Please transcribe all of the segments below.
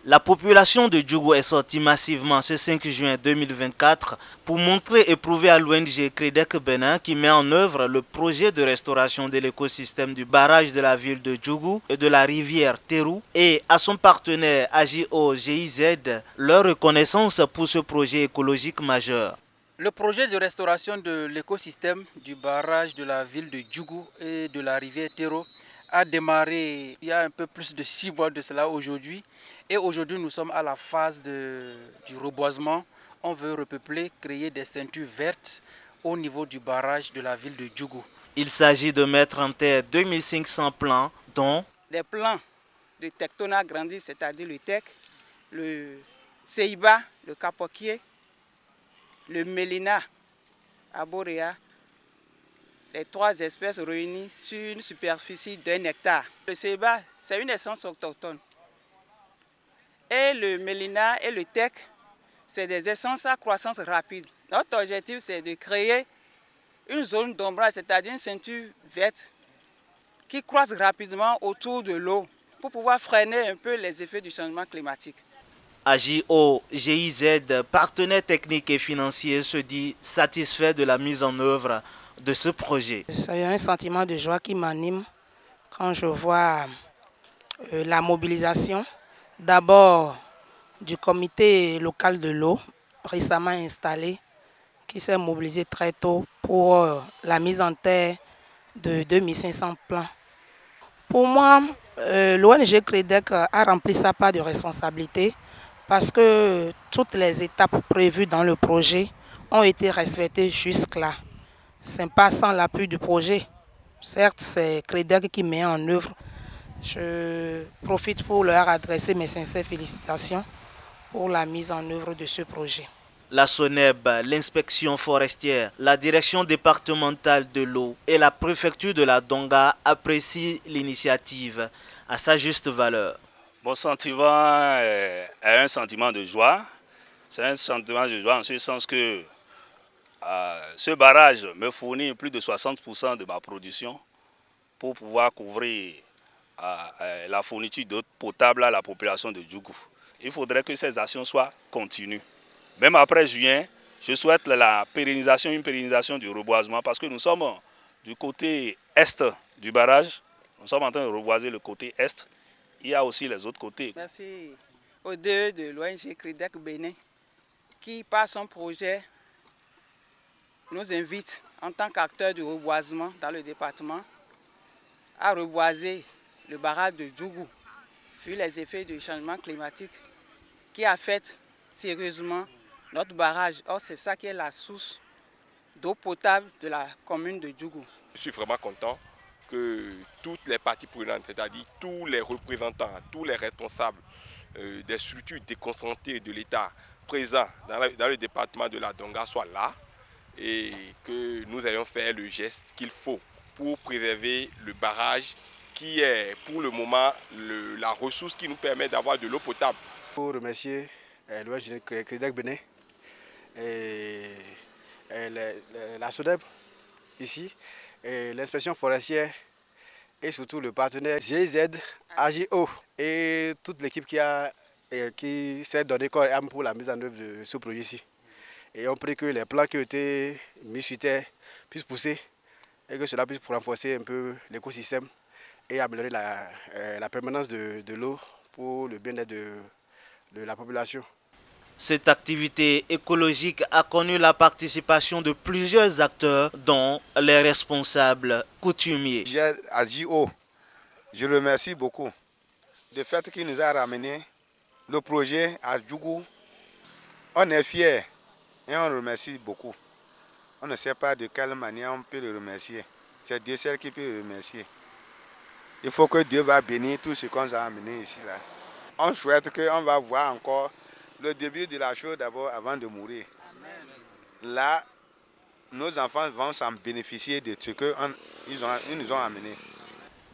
La population de Djougou est sortie massivement ce 5 juin 2024 pour montrer et prouver à l'ONG Credec Bénin qui met en œuvre le projet de restauration de l'écosystème du barrage de la ville de Djougou et de la rivière Terou et à son partenaire AJO-GIZ leur reconnaissance pour ce projet écologique majeur. Le projet de restauration de l'écosystème du barrage de la ville de Djougou et de la rivière Terou a démarré il y a un peu plus de 6 mois de cela aujourd'hui. Et aujourd'hui, nous sommes à la phase du reboisement. On veut repeupler, créer des ceintures vertes au niveau du barrage de la ville de Djougou. Il s'agit de mettre en terre 2500 plants, dont des plants de tectona grandis, c'est-à-dire le tec, le ceiba, le capoquier, le mélina arborea, les 3 espèces réunies sur une superficie d'1 hectare. Le ceiba, c'est une essence autochtone. Et le mélina et le tec, c'est des essences à croissance rapide. Notre objectif, c'est de créer une zone d'ombrage, c'est-à-dire une ceinture verte qui croise rapidement autour de l'eau pour pouvoir freiner un peu les effets du changement climatique. AJO-GIZ, partenaire technique et financier, se dit satisfait de la mise en œuvre de ce projet. C'est un sentiment de joie qui m'anime quand je vois la mobilisation, d'abord du comité local de l'eau, récemment installé, qui s'est mobilisé très tôt pour la mise en terre de 2500 plants. Pour moi, l'ONG Credec a rempli sa part de responsabilité parce que toutes les étapes prévues dans le projet ont été respectées jusque-là. Ce n'est pas sans l'appui du projet. Certes, c'est Credec qui met en œuvre. Je profite pour leur adresser mes sincères félicitations pour la mise en œuvre de ce projet. La SONEB, l'inspection forestière, la direction départementale de l'eau et la préfecture de la Donga apprécient l'initiative à sa juste valeur. Mon sentiment est un sentiment de joie. C'est un sentiment de joie en ce sens que ce barrage me fournit plus de 60% de ma production pour pouvoir couvrir la fourniture d'eau potable à la population de Djougou. Il faudrait que ces actions soient continues. Même après juin, je souhaite une pérennisation du reboisement parce que nous sommes du côté est du barrage. Nous sommes en train de reboiser le côté est. Il y a aussi les autres côtés. Merci aux deux de l'ONG Credec Bénin qui, par son projet, nous invite en tant qu'acteurs du reboisement dans le département à reboiser le barrage de Djougou, vu les effets du changement climatique qui affectent sérieusement notre barrage. Or, c'est ça qui est la source d'eau potable de la commune de Djougou. Je suis vraiment content que toutes les parties prenantes, c'est-à-dire tous les représentants, tous les responsables des structures déconcentrées de l'État présents dans le département de la Donga soient là et que nous ayons fait le geste qu'il faut pour préserver le barrage qui est pour le moment la ressource qui nous permet d'avoir de l'eau potable. Pour remercier l'ONG Credec Bénin et la SODEB ici, l'inspection forestière et surtout le partenaire GIZ, AJO et toute l'équipe qui s'est donné corps et âme pour la mise en œuvre de ce projet-ci. Et on prie que les plants qui ont été mis sur terre puissent pousser et que cela puisse renforcer un peu l'écosystème et améliorer la permanence de l'eau pour le bien-être de la population. Cette activité écologique a connu la participation de plusieurs acteurs, dont les responsables coutumiers. AJO, je remercie beaucoup du fait qu'il nous a ramené le projet à Djougou. On est fiers et on remercie beaucoup. On ne sait pas de quelle manière on peut le remercier. C'est Dieu seul qui peut le remercier. Il faut que Dieu va bénir tout ce qu'on a amené ici. Là. On souhaite qu'on va voir encore le début de la chose d'abord avant de mourir. Amen. Là, nos enfants vont s'en bénéficier de ce qu'ils nous ont amené.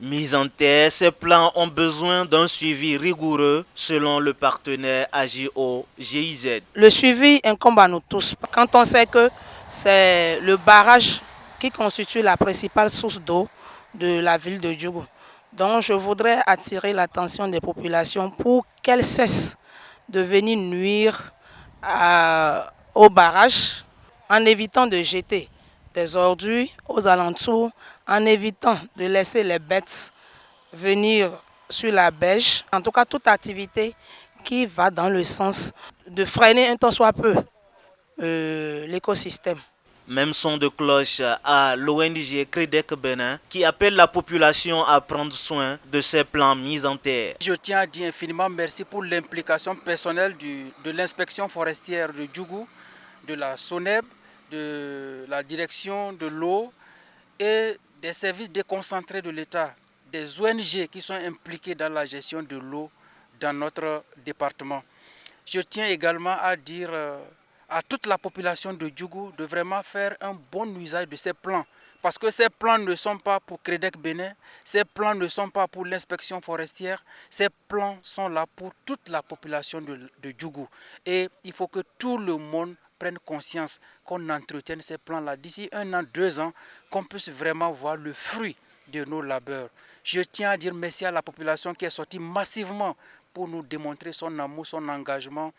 Mis en terre, ces plans ont besoin d'un suivi rigoureux selon le partenaire AJO-GIZ. Le suivi incombe à nous tous. Quand on sait que c'est le barrage qui constitue la principale source d'eau de la ville de Djougou. Donc je voudrais attirer l'attention des populations pour qu'elles cessent de venir nuire au barrage en évitant de jeter des ordures aux alentours, en évitant de laisser les bêtes venir sur la berge. En tout cas, toute activité qui va dans le sens de freiner un tant soit peu l'écosystème. Même son de cloche à l'ONG CREDEC Bénin qui appelle la population à prendre soin de ces plants mis en terre. Je tiens à dire infiniment merci pour l'implication personnelle de l'inspection forestière de Djougou, de la SONEB, de la direction de l'eau et des services déconcentrés de l'État, des ONG qui sont impliqués dans la gestion de l'eau dans notre département. Je tiens également à dire à toute la population de Djougou de vraiment faire un bon usage de ces plans. Parce que ces plans ne sont pas pour CREDEC Bénin, ces plans ne sont pas pour l'inspection forestière, ces plans sont là pour toute la population de Djougou. Et il faut que tout le monde prenne conscience qu'on entretienne ces plans-là d'ici 1 an, 2 ans, qu'on puisse vraiment voir le fruit de nos labeurs. Je tiens à dire merci à la population qui est sortie massivement pour nous démontrer son amour, son engagement.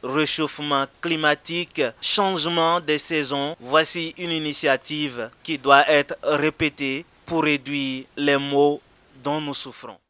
Réchauffement climatique, changement des saisons, voici une initiative qui doit être répétée pour réduire les maux dont nous souffrons.